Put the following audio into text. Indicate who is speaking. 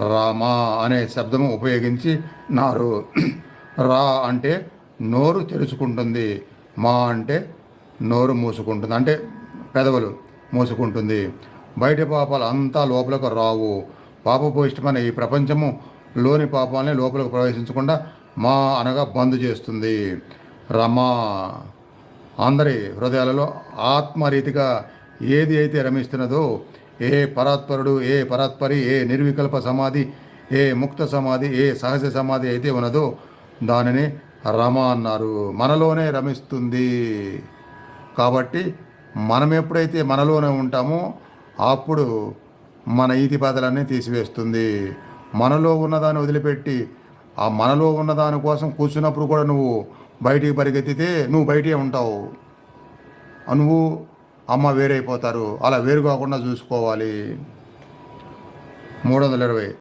Speaker 1: రామా అనే శబ్దము ఉపయోగించి నారు. రా అంటే నోరు తెరుచుకుంటుంది, మా అంటే నోరు మూసుకుంటుంది, అంటే పెదవులు మూసుకుంటుంది. బయటి పాపాలు అంతా లోపలకు రావు. పాపభూయిష్టమైన ఈ ప్రపంచము లోని పాపాలని లోపలకు ప్రవేశించకుండా మా అనగా బంద్ చేస్తుంది. రమా అందరి హృదయాలలో ఆత్మరీతిగా ఏది అయితే రమిస్తున్నదో, ఏ పరాత్పరుడు, ఏ పరాత్పరి, ఏ నిర్వికల్ప సమాధి, ఏ ముక్త సమాధి, ఏ సహజ సమాధి అయితే ఉన్నదో దానిని రమ అన్నారు. మనలోనే రమిస్తుంది. కాబట్టి మనం ఎప్పుడైతే మనలోనే ఉంటామో అప్పుడు మన ఈతి బాధలన్నీ తీసివేస్తుంది. మనలో ఉన్నదాన్ని వదిలిపెట్టి ఆ మనలో ఉన్నదాని కోసం కూర్చున్నప్పుడు కూడా నువ్వు బయటికి పరిగెత్తితే నువ్వు బయటే ఉంటావు. నువ్వు అమ్మ వేరైపోతారు. అలా వేరు కాకుండా చూసుకోవాలి. 320